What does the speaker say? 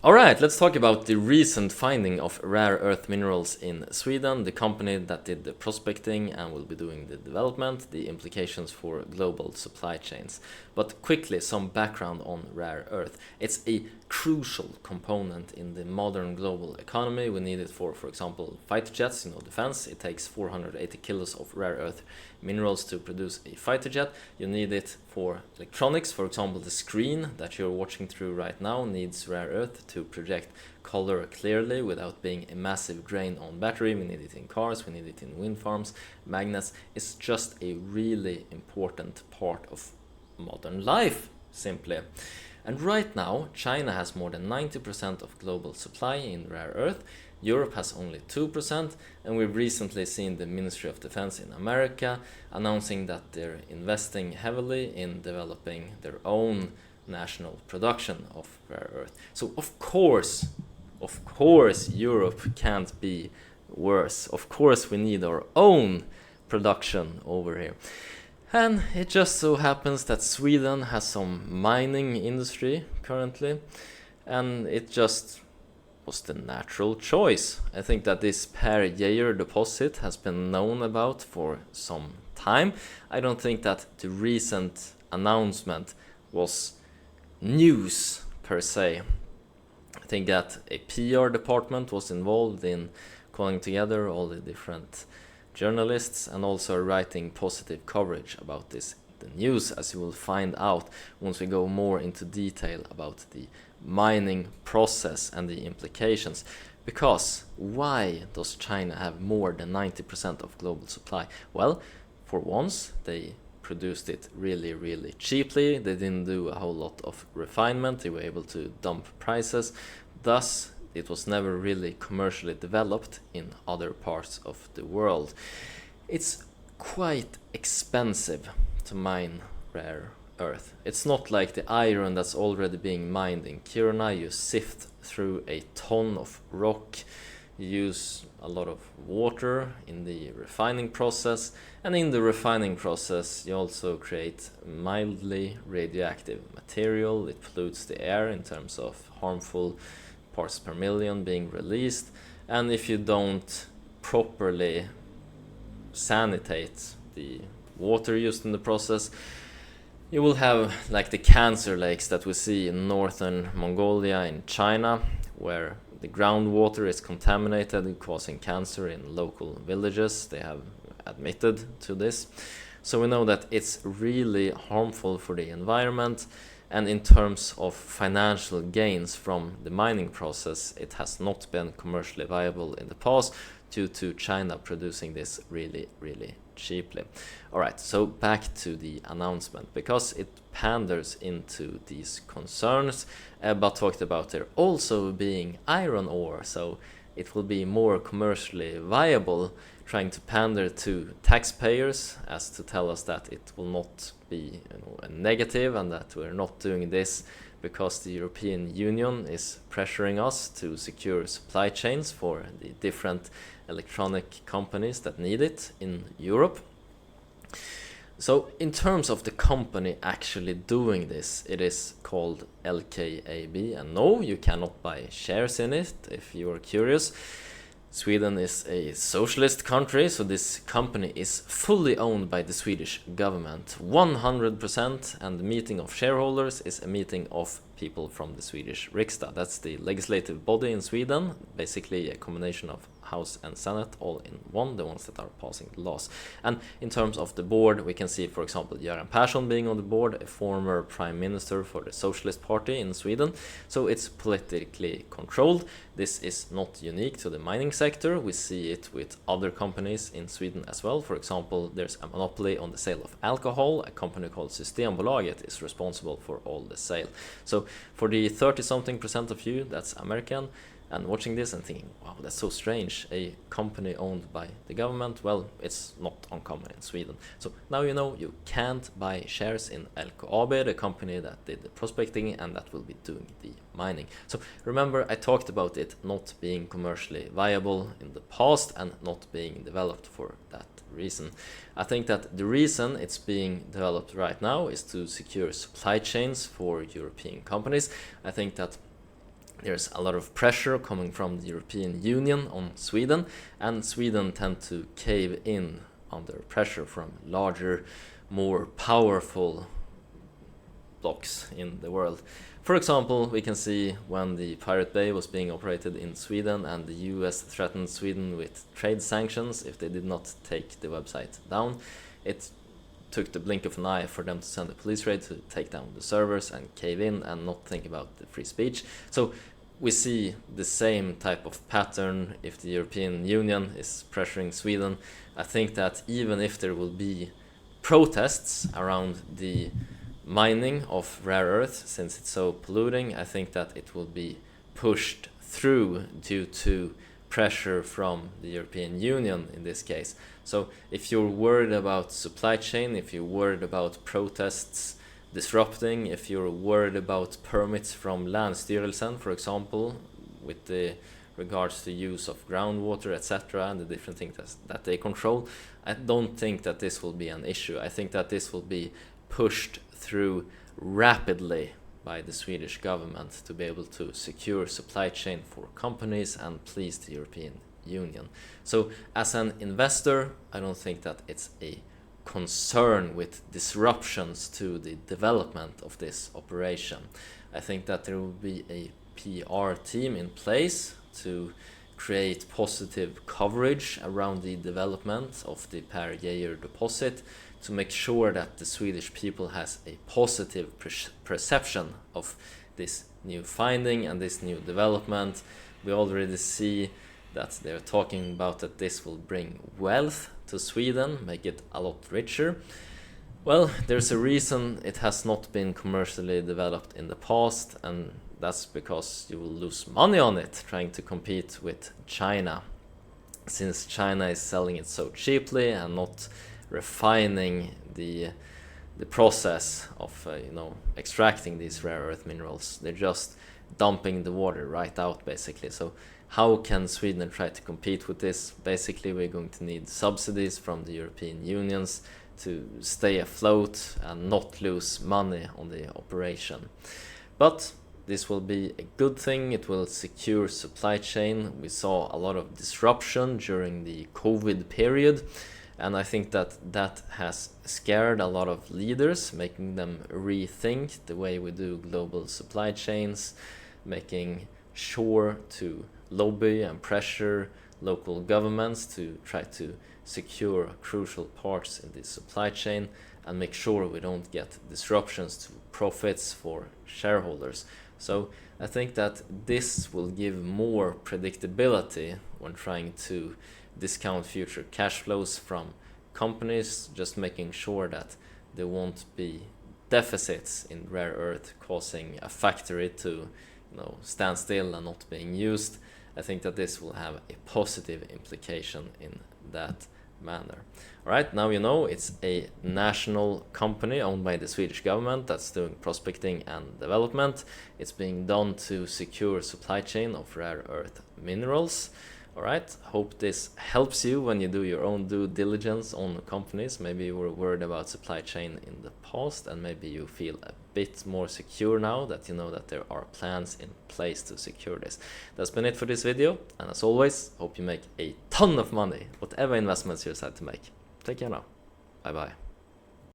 Alright, let's talk about the recent finding of rare earth minerals in Sweden, the company that did the prospecting and will be doing the development, the implications for global supply chains. But quickly, some background on rare earth. It's a crucial component in the modern global economy. We need it for example, fighter jets, defense. It takes 480 kilos of rare earth minerals to produce a fighter jet. You need it for electronics. For example, the screen that you're watching through right now needs rare earth to project color clearly without being a massive drain on battery. We need it in cars, we need it in wind farms, magnets. It's just a really important part of modern life, simply. And right now, China has more than 90% of global supply in rare earth. Europe has only 2%, and we've recently seen the Ministry of Defense in America announcing that they're investing heavily in developing their own national production of rare earth. So of course, Europe can't be worse. Of course, we need our own production over here. And it just so happens that Sweden has some mining industry currently, and it just was the natural choice. I think that this Per Geijer deposit has been known about for some time. I don't think that the recent announcement was news per se. I think that a PR department was involved in calling together all the different journalists and also writing positive coverage about this. The news, as you will find out once we go more into detail about the mining process and the implications. Because why does China have more than 90% of global supply? Well, for once, they produced it really, really cheaply. They didn't do a whole lot of refinement. They were able to dump prices. Thus, it was never really commercially developed in other parts of the world. It's quite expensive to mine rare earth. It's not like the iron that's already being mined in Kiruna. You sift through a ton of rock, you use a lot of water in the refining process, and in the refining process you also create mildly radioactive material. It pollutes the air in terms of harmful parts per million being released, and if you don't properly sanitate the water used in the process, you will have like the cancer lakes that we see in northern Mongolia in China, where the groundwater is contaminated and causing cancer in local villages. They have admitted to this. So we know that it's really harmful for the environment, and in terms of financial gains from the mining process, it has not been commercially viable in the past due to China producing this really, really cheaply. Alright, so back to the announcement, because it panders into these concerns. Ebba talked about there also being iron ore, so it will be more commercially viable, trying to pander to taxpayers as to tell us that it will not be a negative and that we're not doing this because the European Union is pressuring us to secure supply chains for the different electronic companies that need it in Europe. So in terms of the company actually doing this, it is called LKAB, and no, you cannot buy shares in it if you are curious. Sweden is a socialist country, so this company is fully owned by the Swedish government, 100%, and the meeting of shareholders is a meeting of people from the Swedish Riksdag. That's the legislative body in Sweden, basically a combination of House and Senate all in one, the ones that are passing the laws. And in terms of the board, we can see, for example, Göran Persson being on the board, a former prime minister for the Socialist Party in Sweden. So it's politically controlled. This is not unique to the mining sector. We see it with other companies in Sweden as well. For example, there's a monopoly on the sale of alcohol. A company called Systembolaget is responsible for all the sale. So for the 30-something% of you that's American and watching this and thinking, wow, that's so strange, a company owned by the government, well, it's not uncommon in Sweden. So now you know you can't buy shares in LKAB, the company that did the prospecting and that will be doing the mining. So remember, I talked about it not being commercially viable in the past and not being developed for that reason. I think that the reason it's being developed right now is to secure supply chains for European companies. I think that there's a lot of pressure coming from the European Union on Sweden, and Sweden tend to cave in under pressure from larger, more powerful blocks in the world. For example, we can see when the Pirate Bay was being operated in Sweden and the US threatened Sweden with trade sanctions if they did not take the website down. It took the blink of an eye for them to send a police raid to take down the servers and cave in and not think about the free speech. So we see the same type of pattern if the European Union is pressuring Sweden. I think that even if there will be protests around the mining of rare earth, since it's so polluting, I think that it will be pushed through due to pressure from the European Union in this case. So if you're worried about supply chain, if you're worried about protests disrupting, if you're worried about permits from Länsstyrelsen, for example, with the regards to use of groundwater, etc., and the different things that they control, I don't think that this will be an issue. I think that this will be pushed through rapidly by the Swedish government to be able to secure supply chain for companies and please the European Union. So as an investor, I don't think that it's a concern with disruptions to the development of this operation. I think that there will be a PR team in place to create positive coverage around the development of the Per Geijer deposit, to make sure that the Swedish people has a positive perception of this new finding and this new development. We already see that they're talking about that this will bring wealth to Sweden, make it a lot richer. Well, there's a reason it has not been commercially developed in the past, and that's because you will lose money on it trying to compete with China, since China is selling it so cheaply and not refining the process of extracting these rare earth minerals. They're just dumping the water right out basically. So how can Sweden try to compete with this? Basically, we're going to need subsidies from the European Unions to stay afloat and not lose money on the operation. But this will be a good thing. It will secure supply chain. We saw a lot of disruption during the COVID period, and I think that has scared a lot of leaders, making them rethink the way we do global supply chains, making sure to lobby and pressure local governments to try to secure crucial parts in the supply chain and make sure we don't get disruptions to profits for shareholders. So I think that this will give more predictability when trying to discount future cash flows from companies, just making sure that there won't be deficits in rare earth causing a factory to stand still and not being used. I think that this will have a positive implication in that manner. Alright, now you know it's a national company owned by the Swedish government that's doing prospecting and development. It's being done to secure supply chain of rare earth minerals. Alright, hope this helps you when you do your own due diligence on companies. Maybe you were worried about supply chain in the past, and maybe you feel a bit more secure now that you know that there are plans in place to secure this. That's been it for this video, and as always, hope you make a ton of money, whatever investments you decide to make. Take care now. Bye bye.